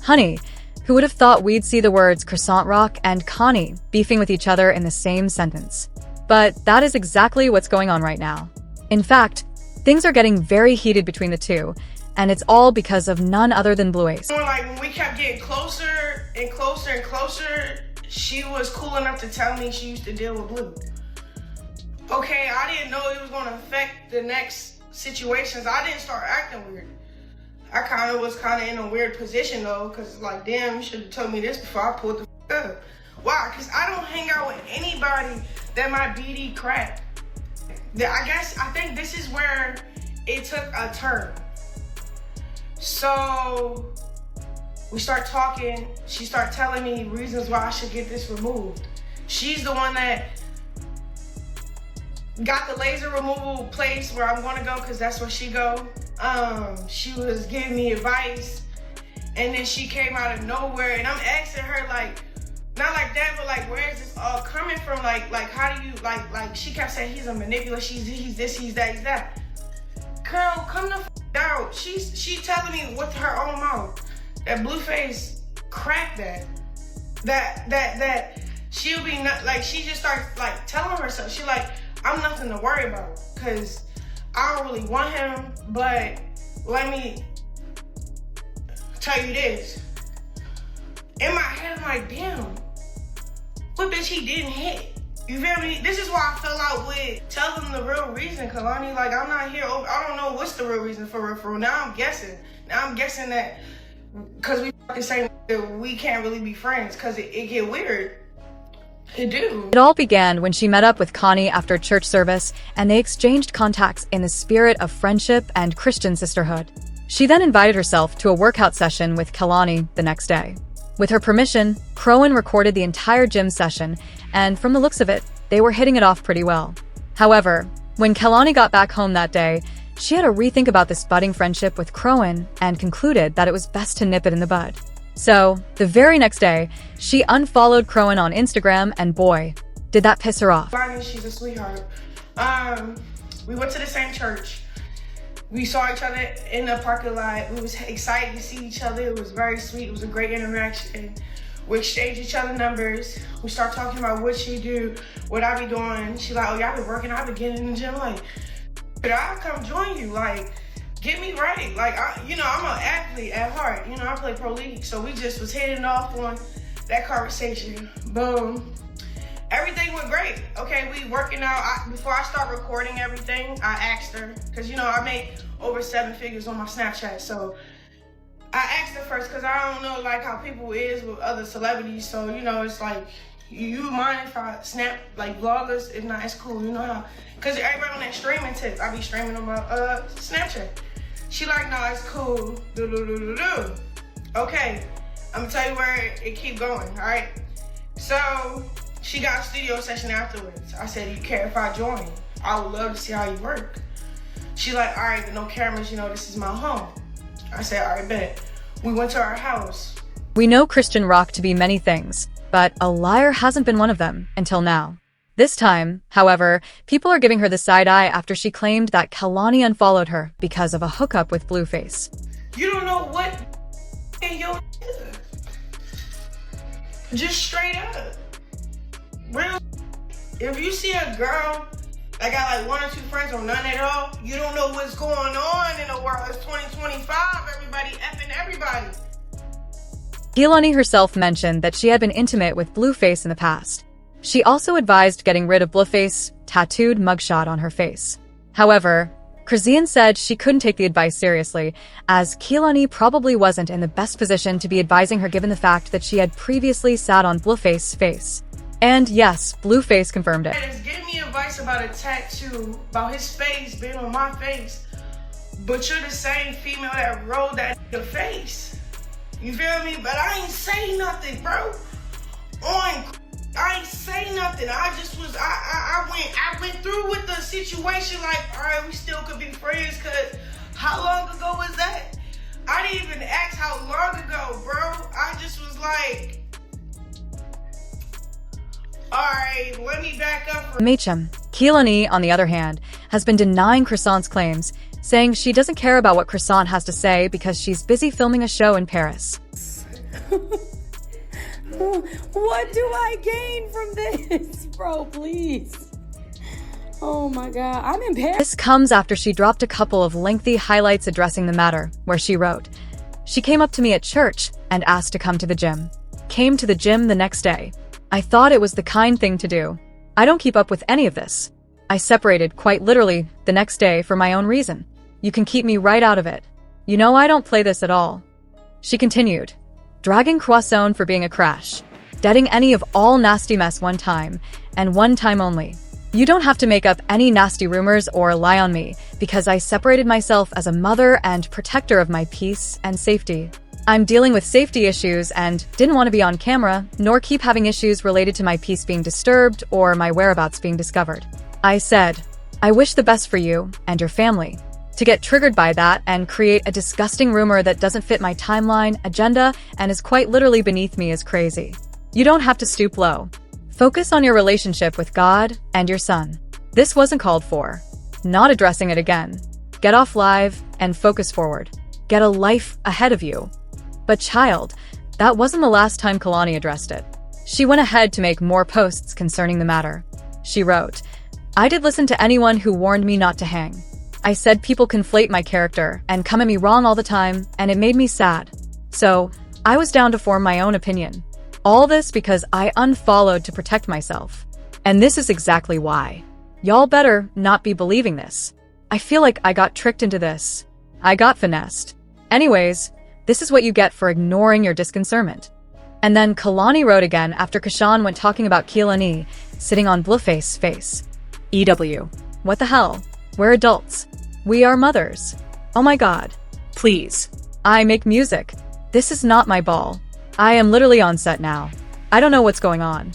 Honey, who would have thought we'd see the words Chrisean Rock and Kehlani beefing with each other in the same sentence? But that is exactly what's going on right now. In fact, things are getting very heated between the two, and it's all because of none other than Blueface. Like, when we kept getting closer and closer and closer, she was cool enough to tell me she used to deal with Blue. Okay, I didn't know it was going to affect the next situations. I didn't start acting weird. I was in a weird position though, because like, damn, you should have told me this before I pulled the up. Why? Because I don't hang out with anybody that might BD crack. I think this is where it took a turn. So we start talking. She started telling me reasons why I should get this removed. She's the one that got the laser removal place where I'm gonna go, because that's where she go. She was giving me advice, and then she came out of nowhere, and I'm asking her, like, not like that, but like, where is this all coming from? Like how do you, like she kept saying he's a manipulator, he's this, he's that, he's that. Girl, come the f out. She telling me with her own mouth that Blueface cracked that she'll be not, like, she just starts like telling herself, she like, I'm nothing to worry about, because I don't really want him, but let me tell you this. In my head, I'm like, damn, what bitch he didn't hit? You feel me? This is why I fell out with, tell them the real reason, Kehlani. Like, I'm not here, I don't know what's the real reason for real. Now I'm guessing that because we fucking say we can't really be friends, because it get weird. It all began when she met up with Kehlani after church service, and they exchanged contacts in the spirit of friendship and Christian sisterhood. She then invited herself to a workout session with Kehlani the next day. With her permission, Chrisean recorded the entire gym session, and from the looks of it, they were hitting it off pretty well. However, when Kehlani got back home that day, she had a rethink about this budding friendship with Chrisean and concluded that it was best to nip it in the bud. So, the very next day, she unfollowed Chrisean on Instagram, and boy, did that piss her off. She's a sweetheart. We went to the same church. We saw each other in the parking lot. We was excited to see each other. It was very sweet. It was a great interaction. We exchanged each other numbers. We start talking about what she do, what I be doing. She like, oh, y'all been working. I been getting in the gym. Like, but I'll come join you. Like, get me right. Like, I'm an athlete at heart. I play pro league. So we just was heading off on that conversation. Boom. Everything went great. Okay, we working out. Before I start recording everything, I asked her, because I make over 7 figures on my Snapchat. So I asked her first, because I don't know like how people is with other celebrities. So, it's like, you mind if I snap like vloggers? If not, it's cool. How? Because everybody on that streaming tip, I be streaming on my Snapchat. She like, no, it's cool. Okay, I'm gonna tell you where it keep going, all right? So she got a studio session afterwards. I said, do you care if I join? I would love to see how you work. She like, all right, but no cameras, this is my home. I said, all right, bet. We went to our house. We know Chrisean Rock to be many things, but a liar hasn't been one of them until now. This time, however, people are giving her the side eye after she claimed that Kehlani unfollowed her because of a hookup with Blueface. You don't know what in your just straight up. Real. If you see a girl that got like 1 or 2 friends or none at all, you don't know what's going on in the world. It's 2025, everybody effing everybody. Kehlani herself mentioned that she had been intimate with Blueface in the past. She also advised getting rid of Blueface's tattooed mugshot on her face. However, Chrisean said she couldn't take the advice seriously, as Kehlani probably wasn't in the best position to be advising her given the fact that she had previously sat on Blueface's face. And yes, Blueface confirmed it. It's giving me advice about a tattoo, about his face being on my face, but you're the same female that rolled that face. You feel me? But I ain't say nothing, bro. I ain't say nothing. I just was, I went through with the situation like, all right, we still could be friends, cause how long ago was that? I didn't even ask how long ago, bro. I just was like, all right, let me back up. Machem. Kehlani, on the other hand, has been denying Chrisean's claims, saying she doesn't care about what Chrisean has to say because she's busy filming a show in Paris. What do I gain from this? Bro, please. Oh my God, I'm embarrassed. This comes after she dropped a couple of lengthy highlights addressing the matter, where she wrote, "She came up to me at church and asked to come to the gym. Came to the gym the next day. I thought it was the kind thing to do. I don't keep up with any of this. I separated quite literally the next day for my own reason. You can keep me right out of it. You know I don't play this at all." She continued, "Dragging Chrisean for being a crash. Deading any of all nasty mess one time, and one time only. You don't have to make up any nasty rumors or lie on me, because I separated myself as a mother and protector of my peace and safety. I'm dealing with safety issues and didn't want to be on camera, nor keep having issues related to my peace being disturbed or my whereabouts being discovered. I said, I wish the best for you and your family. To get triggered by that and create a disgusting rumor that doesn't fit my timeline, agenda, and is quite literally beneath me is crazy. You don't have to stoop low. Focus on your relationship with God and your son. This wasn't called for. Not addressing it again. Get off live and focus forward. Get a life ahead of you." But child, that wasn't the last time Kehlani addressed it. She went ahead to make more posts concerning the matter. She wrote, "I did listen to anyone who warned me not to hang. I said people conflate my character and come at me wrong all the time, and it made me sad. So, I was down to form my own opinion. All this because I unfollowed to protect myself. And this is exactly why. Y'all better not be believing this. I feel like I got tricked into this. I got finessed. Anyways, this is what you get for ignoring your disconcernment." And then Kehlani wrote again after Chrisean went talking about Kehlani sitting on Blueface's face. "EW. What the hell? We're adults. We are mothers. Oh my God. Please. I make music. This is not my ball. I am literally on set now. I don't know what's going on."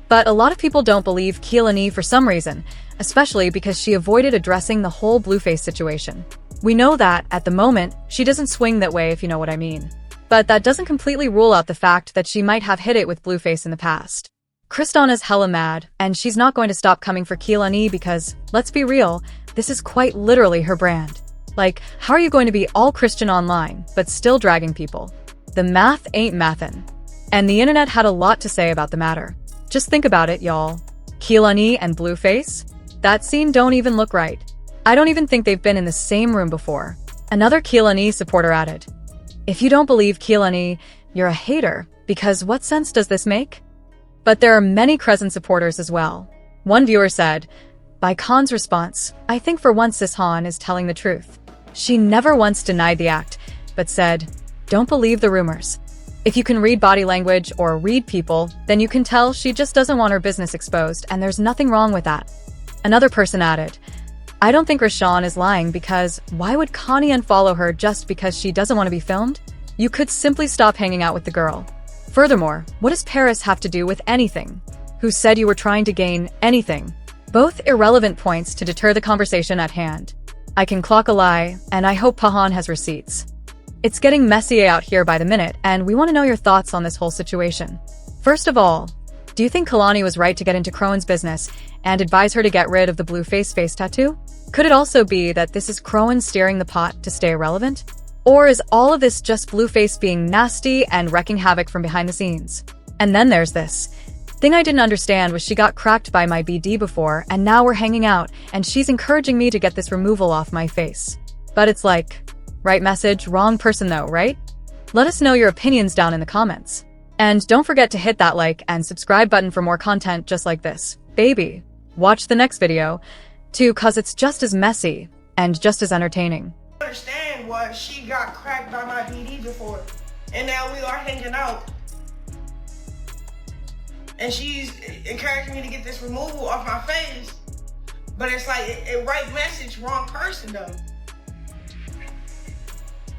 But a lot of people don't believe Kehlani for some reason, especially because she avoided addressing the whole Blueface situation. We know that, at the moment, she doesn't swing that way, if you know what I mean. But that doesn't completely rule out the fact that she might have hit it with Blueface in the past. Chrisean is hella mad, and she's not going to stop coming for Kehlani because, let's be real, this is quite literally her brand. Like, how are you going to be all Christian online, but still dragging people? The math ain't mathin'. And the internet had a lot to say about the matter. Just think about it, y'all. Kehlani and Blueface? That scene don't even look right. I don't even think they've been in the same room before. Another Kehlani supporter added, "If you don't believe Kehlani, you're a hater, because what sense does this make?" But there are many Chrisean supporters as well. One viewer said, "By Khan's response, I think for once sis Han is telling the truth. She never once denied the act, but said, don't believe the rumors. If you can read body language or read people, then you can tell she just doesn't want her business exposed, and there's nothing wrong with that." Another person added, "I don't think Chrisean is lying because why would Connie unfollow her just because she doesn't want to be filmed? You could simply stop hanging out with the girl. Furthermore, what does Paris have to do with anything? Who said you were trying to gain anything?" Both irrelevant points to deter the conversation at hand. I can clock a lie, and I hope Pahan has receipts. It's getting messy out here by the minute, and we want to know your thoughts on this whole situation. First of all, do you think Kehlani was right to get into Chrisean's business and advise her to get rid of the Blueface face tattoo? Could it also be that this is Chrisean steering the pot to stay irrelevant? Or is all of this just Blueface being nasty and wrecking havoc from behind the scenes? And then there's this. Thing I didn't understand was she got cracked by my BD before, and now we're hanging out, and she's encouraging me to get this removal off my face. But it's like, right message, wrong person though, right? Let us know your opinions down in the comments. And don't forget to hit that like and subscribe button for more content just like this. Baby, watch the next video, too, cause it's just as messy and just as entertaining. Understand was she got cracked by my BD before, and now we are hanging out. And she's encouraging me to get this removal off my face. But it's like, right message, wrong person though.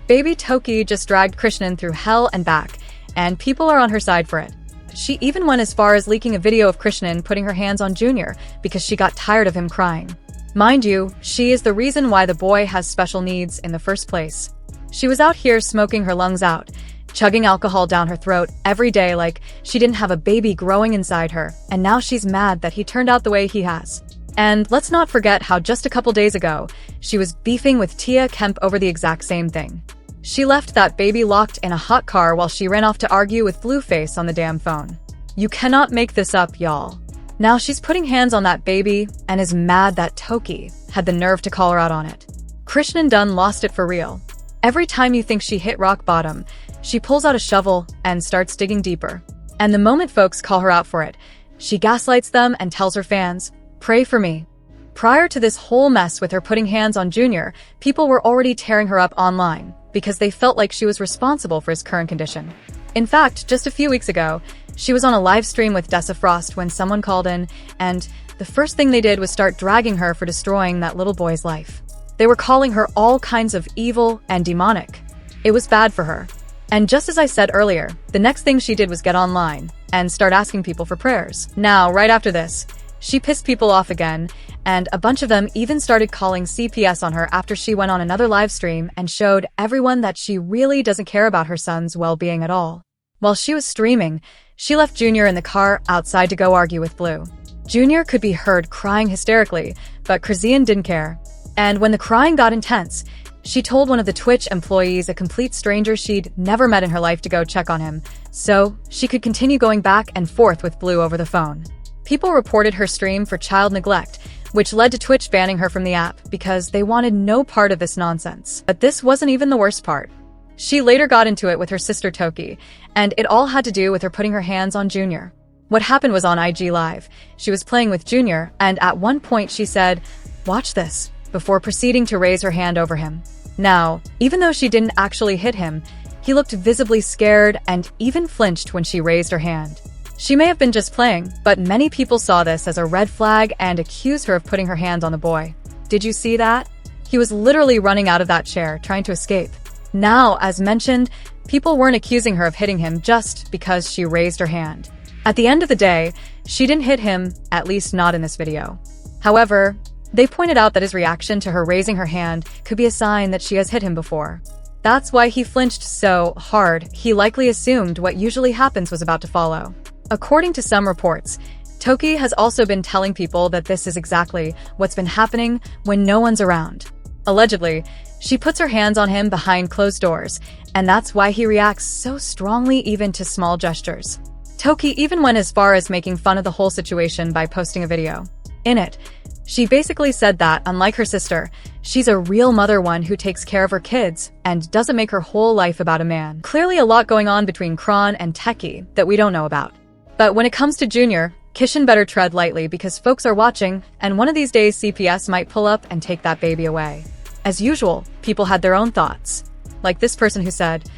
Baby Toki just dragged Chrisean through hell and back, and people are on her side for it. She even went as far as leaking a video of Chrisean putting her hands on Junior because she got tired of him crying. Mind you, she is the reason why the boy has special needs in the first place. She was out here smoking her lungs out, chugging alcohol down her throat every day like she didn't have a baby growing inside her, and now she's mad that he turned out the way he has. And let's not forget how just a couple days ago, she was beefing with Tia Kemp over the exact same thing. She left that baby locked in a hot car while she ran off to argue with Blueface on the damn phone. You cannot make this up, y'all. Now she's putting hands on that baby and is mad that Toki had the nerve to call her out on it. Chrisean done lost it for real. Every time you think she hit rock bottom, she pulls out a shovel and starts digging deeper. And the moment folks call her out for it, she gaslights them and tells her fans, "Pray for me." Prior to this whole mess with her putting hands on Junior, people were already tearing her up online because they felt like she was responsible for his current condition. In fact, just a few weeks ago, she was on a live stream with Dessa Frost when someone called in, and the first thing they did was start dragging her for destroying that little boy's life. They were calling her all kinds of evil and demonic. It was bad for her. And just as I said earlier, the next thing she did was get online and start asking people for prayers. Now, right after this, she pissed people off again, and a bunch of them even started calling CPS on her after she went on another live stream and showed everyone that she really doesn't care about her son's well-being at all. While she was streaming, she left Junior in the car outside to go argue with Blue. Junior could be heard crying hysterically, but Chrisean didn't care. And when the crying got intense, she told one of the Twitch employees, a complete stranger she'd never met in her life, to go check on him, so she could continue going back and forth with Blue over the phone. People reported her stream for child neglect, which led to Twitch banning her from the app because they wanted no part of this nonsense. But this wasn't even the worst part. She later got into it with her sister Toki, and it all had to do with her putting her hands on Junior. What happened was on IG Live. She was playing with Junior, and at one point she said, "Watch this," before proceeding to raise her hand over him. Now, even though she didn't actually hit him, he looked visibly scared and even flinched when she raised her hand. She may have been just playing, but many people saw this as a red flag and accused her of putting her hands on the boy. Did you see that? He was literally running out of that chair, trying to escape. Now, as mentioned, people weren't accusing her of hitting him just because she raised her hand. At the end of the day, she didn't hit him, at least not in this video. However, they pointed out that his reaction to her raising her hand could be a sign that she has hit him before. That's why he flinched so hard. He likely assumed what usually happens was about to follow. According to some reports, Toki has also been telling people that this is exactly what's been happening when no one's around. Allegedly, she puts her hands on him behind closed doors, and that's why he reacts so strongly even to small gestures. Toki even went as far as making fun of the whole situation by posting a video. In it, she basically said that, unlike her sister, she's a real mother, one who takes care of her kids and doesn't make her whole life about a man. Clearly a lot going on between Chrisean and Teki that we don't know about. But when it comes to Junior, Chrisean better tread lightly because folks are watching, and one of these days CPS might pull up and take that baby away. As usual, people had their own thoughts. Like this person who said,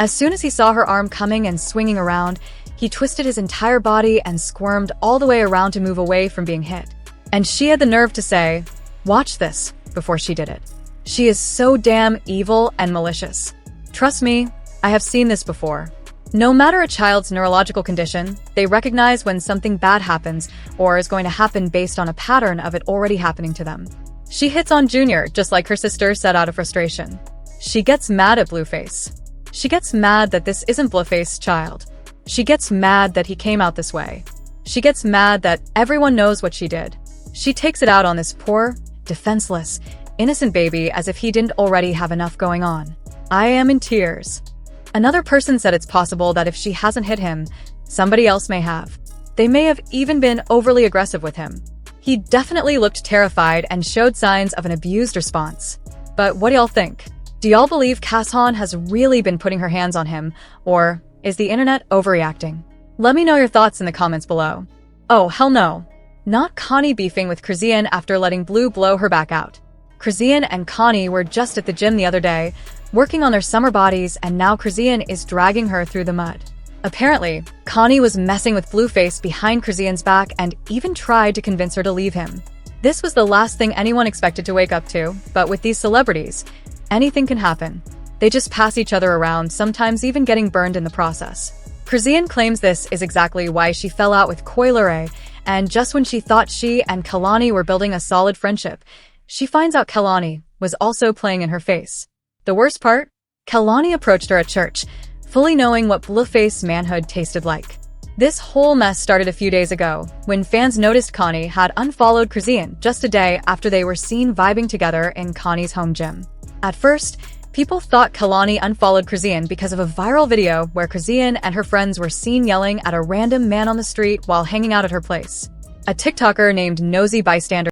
"As soon as he saw her arm coming and swinging around, he twisted his entire body and squirmed all the way around to move away from being hit. And she had the nerve to say, 'Watch this,' before she did it. She is so damn evil and malicious. Trust me, I have seen this before." No matter a child's neurological condition, they recognize when something bad happens or is going to happen based on a pattern of it already happening to them. She hits on Junior just like her sister said out of frustration. She gets mad at Blueface. She gets mad that this isn't Blueface's child. She gets mad that he came out this way. She gets mad that everyone knows what she did. She takes it out on this poor, defenseless, innocent baby as if he didn't already have enough going on. I am in tears. Another person said it's possible that if she hasn't hit him, somebody else may have. They may have even been overly aggressive with him. He definitely looked terrified and showed signs of an abused response. But what do y'all think? Do y'all believe Chrisean has really been putting her hands on him, or is the internet overreacting? Let me know your thoughts in the comments below. Oh, hell no. Not Connie beefing with Chrisean after letting Blue blow her back out. Chrisean and Connie were just at the gym the other day, working on their summer bodies, and now Chrisean is dragging her through the mud. Apparently, Connie was messing with Blueface behind Chrisean's back and even tried to convince her to leave him. This was the last thing anyone expected to wake up to, but with these celebrities, anything can happen. They just pass each other around, sometimes even getting burned in the process. Chrisean claims this is exactly why she fell out with Kehlani, and just when she thought she and Kehlani were building a solid friendship, she finds out Kehlani was also playing in her face. The worst part? Kehlani approached her at church, fully knowing what Blueface manhood tasted like. This whole mess started a few days ago, when fans noticed Connie had unfollowed Chrisean just a day after they were seen vibing together in Connie's home gym. At first, People thought Kehlani unfollowed Chrisean because of a viral video where Chrisean and her friends were seen yelling at a random man on the street while hanging out at her place. A TikToker named Nosy Bystander